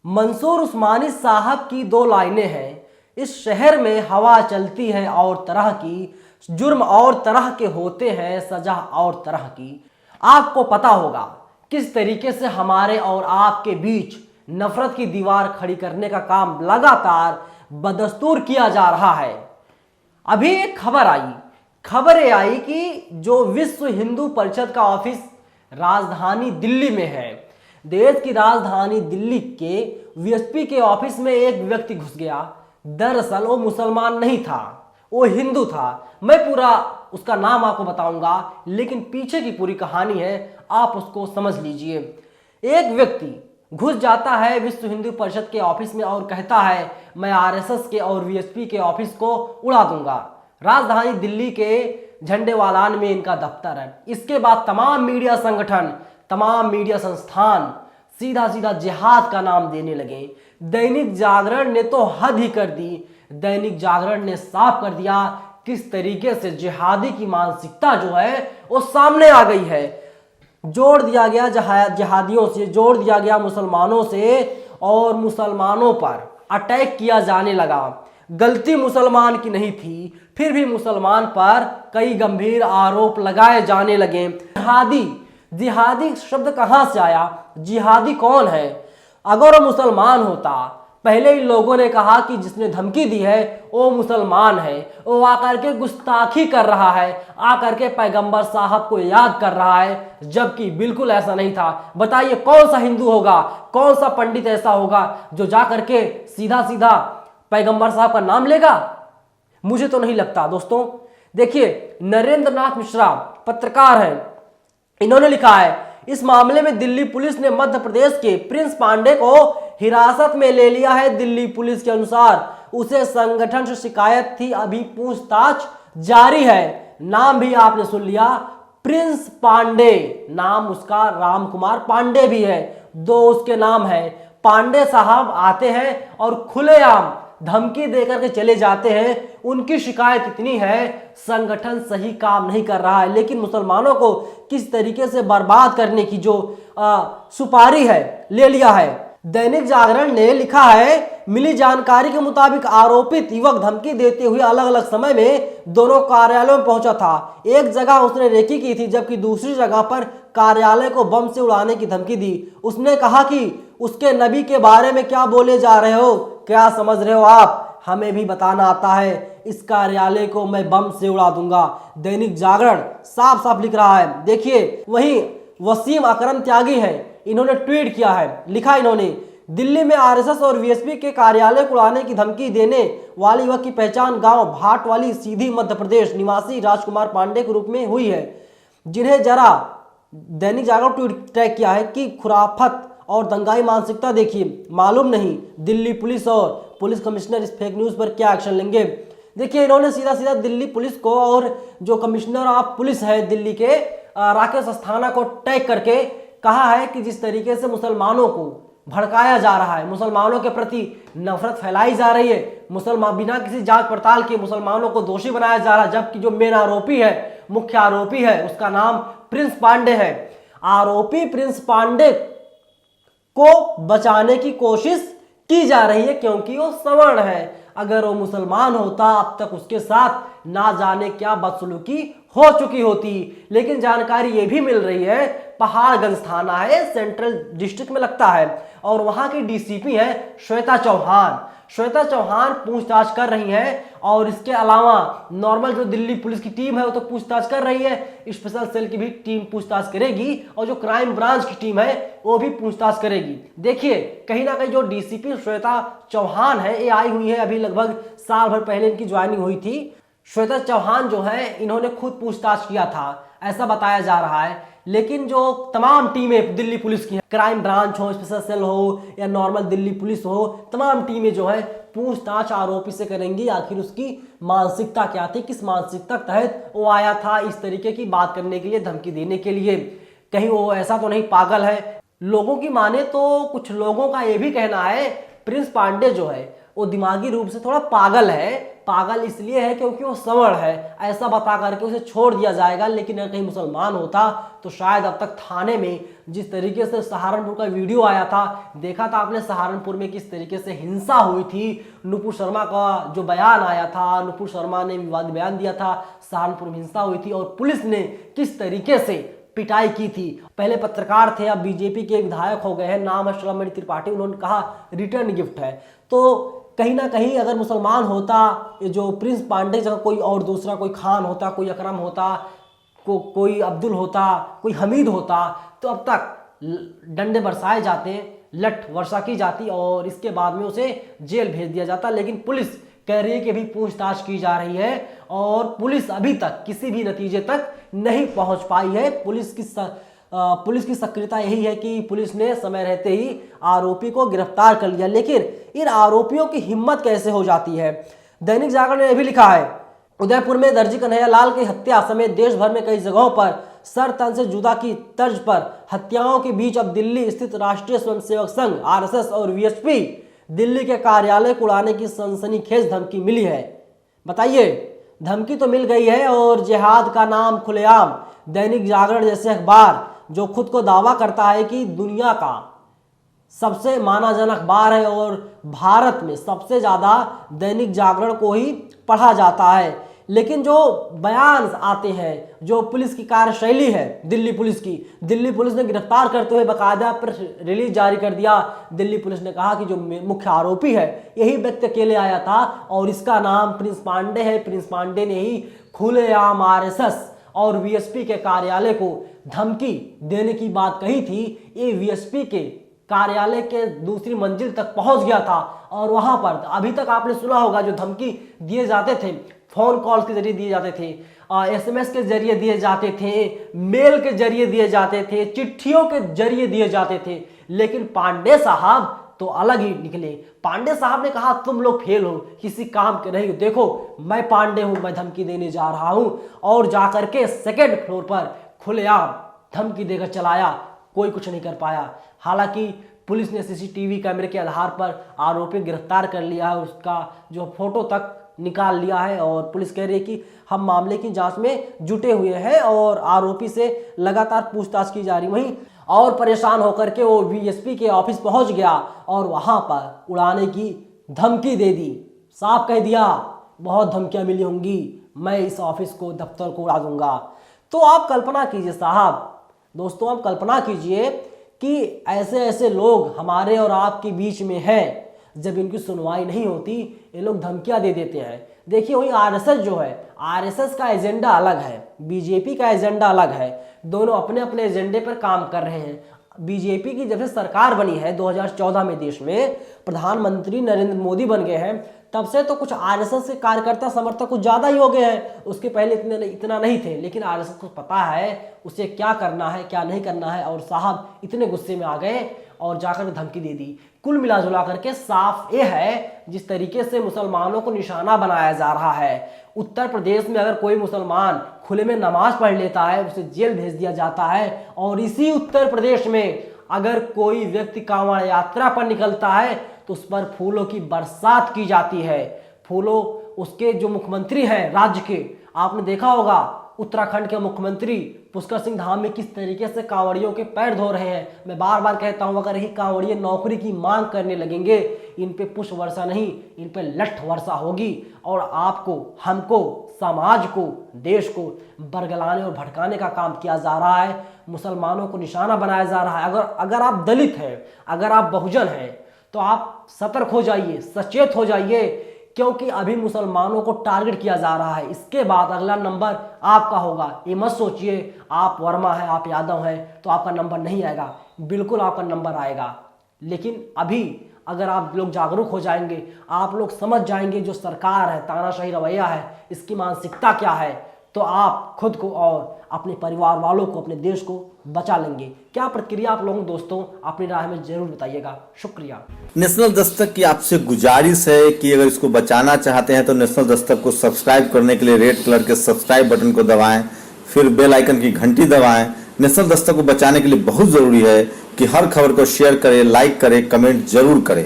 मंसूर उस्मानी साहब की दो लाइनें हैं। इस शहर में हवा चलती है और तरह की, जुर्म और तरह के होते हैं, सजा और तरह की। आपको पता होगा किस तरीके से हमारे और आपके बीच नफरत की दीवार खड़ी करने का काम लगातार बदस्तूर किया जा रहा है। अभी एक खबर ये आई कि जो विश्व हिंदू परिषद का ऑफिस राजधानी दिल्ली में है, देश की राजधानी दिल्ली के वीएसपी के ऑफिस में एक व्यक्ति घुस गया। दरअसल वो मुसलमान नहीं था, वो हिंदू था। मैं पूरा उसका नाम आपको बताऊंगा, लेकिन पीछे की पूरी कहानी है, आप उसको समझ लीजिए। एक व्यक्ति घुस जाता है विश्व हिंदू परिषद के ऑफिस में और कहता है मैं आरएसएस के और वीएसपी के ऑफिस को उड़ा दूंगा। राजधानी दिल्ली के झंडेवालान में इनका दफ्तर है। इसके बाद तमाम मीडिया संगठन, तमाम मीडिया संस्थान सीधा सीधा जिहाद का नाम देने लगे। दैनिक जागरण ने तो हद ही कर दी। दैनिक जागरण ने साफ कर दिया किस तरीके से जिहादी की मानसिकता जो है वो सामने आ गई है। जोड़ दिया गया जिहादियों से, जोड़ दिया गया मुसलमानों से और मुसलमानों पर अटैक किया जाने लगा। गलती मुसलमान की नहीं थी, फिर भी मुसलमान पर कई गंभीर आरोप लगाए जाने लगे। जिहादी शब्द कहां से आया? जिहादी कौन है? अगर वो मुसलमान होता, पहले ही लोगों ने कहा कि जिसने धमकी दी है वो मुसलमान है, वो आकर के गुस्ताखी कर रहा है, आकर के पैगंबर साहब को याद कर रहा है, जबकि बिल्कुल ऐसा नहीं था। बताइए कौन सा हिंदू होगा, कौन सा पंडित ऐसा होगा जो जा करके सीधा सीधा पैगंबर साहब का नाम लेगा? मुझे तो नहीं लगता दोस्तों। देखिए, नरेंद्र नाथ मिश्रा पत्रकार हैं, इन्होंने लिखा है इस मामले में दिल्ली पुलिस ने मध्य प्रदेश के प्रिंस पांडे को हिरासत में ले लिया है। दिल्ली पुलिस के अनुसार उसे संगठन से शिकायत थी, अभी पूछताछ जारी है। नाम भी आपने सुन लिया, प्रिंस पांडे। नाम उसका राम कुमार पांडे भी है, दो उसके नाम है। पांडे साहब आते हैं और खुलेआम धमकी देकर के चले जाते हैं। उनकी शिकायत इतनी है, संगठन सही काम नहीं कर रहा है, लेकिन मुसलमानों को किस तरीके से बर्बाद करने की जो सुपारी है ले लिया है। दैनिक जागरण ने लिखा है मिली जानकारी के मुताबिक आरोपित युवक धमकी देते हुए अलग अलग समय में दोनों कार्यालयों में पहुंचा था। एक जगह उसने रेकी की थी, जबकि दूसरी जगह पर कार्यालय को बम से उड़ाने की धमकी दी। उसने कहा कि उसके नबी के बारे में क्या बोले जा रहे हो, क्या समझ रहे हो आप? हमें भी बताना आता है, इस कार्यालय को मैं बम से उड़ा दूंगा। दैनिक जागरण साफ साफ लिख रहा है। देखिए, वहीं वसीम अकरम त्यागी है, इन्होंने ट्वीट किया है, लिखा इन्होंने दिल्ली में आरएसएस और वीएसपी के कार्यालय को उड़ाने की धमकी देने वाले युवक की पहचान गांव भाटवाली सीधी मध्य प्रदेश निवासी राजकुमार पांडे के रूप में हुई है, जिन्हें जरा दैनिक जागरण ट्वीट टैग किया है कि खुराफत और दंगाई मानसिकता देखिए। मालूम नहीं दिल्ली पुलिस और पुलिस कमिश्नर इस फेक न्यूज पर क्या एक्शन लेंगे। देखिए, इन्होंने सीधा सीधा दिल्ली पुलिस को और जो कमिश्नर ऑफ पुलिस है दिल्ली के राकेश अस्थाना को टैग करके कहा है कि जिस तरीके से मुसलमानों को भड़काया जा रहा है, मुसलमानों के प्रति नफरत फैलाई जा रही है, मुसलमान बिना किसी जांच पड़ताल के मुसलमानों को दोषी बनाया जा रहा है, जबकि जो मेन आरोपी है, मुख्य आरोपी है, उसका नाम प्रिंस पांडे है। आरोपी प्रिंस पांडे को बचाने की कोशिश की जा रही है क्योंकि वो सवर्ण है। अगर वो मुसलमान होता अब तक उसके साथ ना जाने क्या बदसलूकी हो चुकी होती। लेकिन जानकारी ये भी मिल रही है, पहाड़गंज थाना है, सेंट्रल डिस्ट्रिक्ट में लगता है, और वहां की डीसीपी है श्वेता चौहान। श्वेता चौहान पूछताछ कर रही है, और इसके अलावा नॉर्मल जो दिल्ली पुलिस की टीम है वो तो पूछताछ कर रही है, स्पेशल सेल की भी टीम पूछताछ करेगी, और जो क्राइम ब्रांच की टीम है वो भी पूछताछ करेगी। देखिए, कहीं ना कहीं जो डीसीपी श्वेता चौहान है, ये आई हुई है अभी लगभग साल भर पहले इनकी ज्वाइनिंग हुई थी। श्वेता चौहान जो है, इन्होंने खुद पूछताछ किया था ऐसा बताया जा रहा है। लेकिन जो तमाम टीमें दिल्ली पुलिस की हैं, क्राइम ब्रांच हो, स्पेशल सेल हो या नॉर्मल दिल्ली पुलिस हो, तमाम टीमें जो है पूछताछ आरोपी से करेंगी। आखिर उसकी मानसिकता क्या थी, किस मानसिकता के तहत वो आया था इस तरीके की बात करने के लिए, धमकी देने के लिए। कहीं वो ऐसा तो नहीं पागल है। लोगों की माने तो कुछ लोगों का ये भी कहना है प्रिंस पांडे जो है वो दिमागी रूप से थोड़ा पागल है। पागल इसलिए है क्योंकि वो सवर्ण है, ऐसा बता करके उसे छोड़ दिया जाएगा। लेकिन अगर कहीं मुसलमान होता तो शायद अब तक थाने में, जिस तरीके से सहारनपुर का वीडियो आया था, देखा था आपने सहारनपुर में किस तरीके से हिंसा हुई थी। नुपुर शर्मा का जो बयान आया था, नुपुर शर्मा ने विवादित बयान दिया था, सहारनपुर में हिंसा हुई थी और पुलिस ने किस तरीके से पिटाई की थी। पहले पत्रकार थे, अब बीजेपी के विधायक हो गए हैं, नाम है श्रमणि त्रिपाठी। उन्होंने कहा रिटर्न गिफ्ट है। तो कहीं ना कहीं अगर मुसलमान होता, ये जो प्रिंस पांडे जगह कोई और दूसरा, कोई खान होता, कोई अकरम होता, कोई अब्दुल होता, कोई हमीद होता, तो अब तक डंडे बरसाए जाते, लठ वर्षा की जाती और इसके बाद में उसे जेल भेज दिया जाता। लेकिन पुलिस कह रही है कि अभी पूछताछ की जा रही है और पुलिस अभी तक किसी भी नतीजे तक नहीं पहुंच पाई है। पुलिस की सक्रियता यही है कि पुलिस ने समय रहते ही आरोपी को गिरफ्तार कर लिया। लेकिन इन आरोपियों की हिम्मत कैसे हो जाती है? दैनिक जागरण ने यह भी लिखा है, उदयपुर में दर्जी कन्हैयालाल की हत्या समेत देश भर में कई जगहों पर सर तन से जुदा की तर्ज पर हत्याओं के बीच अब दिल्ली स्थित राष्ट्रीय स्वयंसेवक संघ आरएसएस और वीएचपी दिल्ली के कार्यालय को उड़ाने की सनसनीखेज धमकी मिली है। बताइए, धमकी तो मिल गई है और जिहाद का नाम खुलेआम। दैनिक जागरण जैसे अखबार जो खुद को दावा करता है कि दुनिया का सबसे मानाजाना अखबार है और भारत में सबसे ज़्यादा दैनिक जागरण को ही पढ़ा जाता है, लेकिन जो बयान आते हैं, जो पुलिस की कार्यशैली है दिल्ली पुलिस ने गिरफ्तार करते हुए बाकायदा प्रेस रिलीज जारी कर दिया। दिल्ली पुलिस ने कहा कि जो मुख्य आरोपी है यही व्यक्ति अकेले आया था और इसका नाम प्रिंस पांडे है। प्रिंस पांडे ने ही खुलेआम आरएसएस और वीएसपी के कार्यालय को धमकी देने की बात कही थी। ये वीएसपी के कार्यालय के दूसरी मंजिल तक पहुंच गया था और वहां पर अभी तक आपने सुना होगा जो धमकी दिए जाते थे, फोन कॉल के जरिए दिए जाते थे, एसएमएस के जरिए दिए जाते थे, मेल के जरिए दिए जाते थे, चिट्ठियों के जरिए दिए जाते थे। लेकिन पांडे साहब तो अलग ही निकले। पांडे साहब ने कहा तुम लोग फेल हो, किसी काम के नहीं हो, देखो मैं पांडे हूं, मैं धमकी देने जा रहा हूं। और जाकर के सेकेंड फ्लोर पर खुलेआम धमकी देकर चलाया, कोई कुछ नहीं कर पाया। हालांकि पुलिस ने सीसीटीवी कैमरे के आधार पर आरोपी गिरफ्तार कर लिया है, उसका जो फोटो तक निकाल लिया है और पुलिस कह रही है कि हम मामले की जांच में जुटे हुए हैं और आरोपी से लगातार पूछताछ की जा रही। वहीं और परेशान होकर के वो वीएसपी के ऑफिस पहुंच गया और वहां पर उड़ाने की धमकी दे दी। साफ कह दिया बहुत धमकियां मिली होंगी, मैं इस ऑफिस को, दफ्तर को उड़ा दूंगा। तो आप कल्पना कीजिए साहब, दोस्तों आप कल्पना कीजिए कि ऐसे ऐसे लोग हमारे और आपके बीच में हैं, जब इनकी सुनवाई नहीं होती ये लोग धमकियां दे देते हैं। देखिए वही आरएसएस जो है, आरएसएस का एजेंडा अलग है, बीजेपी का एजेंडा अलग है, दोनों अपने अपने एजेंडे पर काम कर रहे हैं। बीजेपी की जब से सरकार बनी है 2014 में, देश में प्रधानमंत्री नरेंद्र मोदी बन गए हैं, तब से तो कुछ आरएसएस के कार्यकर्ता समर्थक कुछ ज्यादा ही हो गए हैं। उसके पहले इतना नहीं थे, लेकिन आरएसएस को पता है उसे क्या करना है क्या नहीं करना है और साहब इतने गुस्से में आ गए और जाकर धमकी दे दी। कुल मिला जुला करके साफ ये है जिस तरीके से मुसलमानों को निशाना बनाया जा रहा है। उत्तर प्रदेश में अगर कोई मुसलमान खुले में नमाज पढ़ लेता है उसे जेल भेज दिया जाता है और इसी उत्तर प्रदेश में अगर कोई व्यक्ति कांवड़ यात्रा पर निकलता है तो उस पर फूलों की बरसात की जाती है। फूलों, उसके जो मुख्यमंत्री हैं राज्य के, आपने देखा होगा उत्तराखंड के मुख्यमंत्री पुष्कर सिंह धाम में किस तरीके से कांवड़ियों के पैर धो रहे हैं। मैं बार बार कहता हूं अगर यही कांवड़िए नौकरी की मांग करने लगेंगे, इन पे पुष्प वर्षा नहीं, इन पे लठ वर्षा होगी और आपको, हमको, समाज को, देश को बरगलाने और भटकाने का काम किया जा रहा है। मुसलमानों को निशाना बनाया जा रहा है। अगर आप दलित हैं, अगर आप बहुजन हैं तो आप सतर्क हो जाइए, सचेत हो जाइए, क्योंकि अभी मुसलमानों को टारगेट किया जा रहा है। इसके बाद अगला नंबर आपका होगा। ये मत सोचिए आप वर्मा है, आप यादव हैं तो आपका नंबर नहीं आएगा, बिल्कुल आपका नंबर आएगा। लेकिन अभी अगर आप लोग जागरूक हो जाएंगे, आप लोग समझ जाएंगे जो सरकार है, तानाशाही रवैया है, इसकी मानसिकता क्या है, तो आप खुद को और अपने परिवार वालों को, अपने देश को बचा लेंगे। क्या प्रतिक्रिया आप लोगों दोस्तों अपनी राय में जरूर बताइएगा। शुक्रिया। नेशनल दस्तक की आपसे गुजारिश है कि अगर इसको बचाना चाहते हैं तो नेशनल दस्तक को सब्सक्राइब करने के लिए रेड कलर के सब्सक्राइब बटन को दबाएं, फिर बेल आइकन की घंटी दबाएं। नेशनल दस्तक को बचाने के लिए बहुत जरूरी है कि हर खबर को शेयर करें, लाइक करें, कमेंट जरूर करें।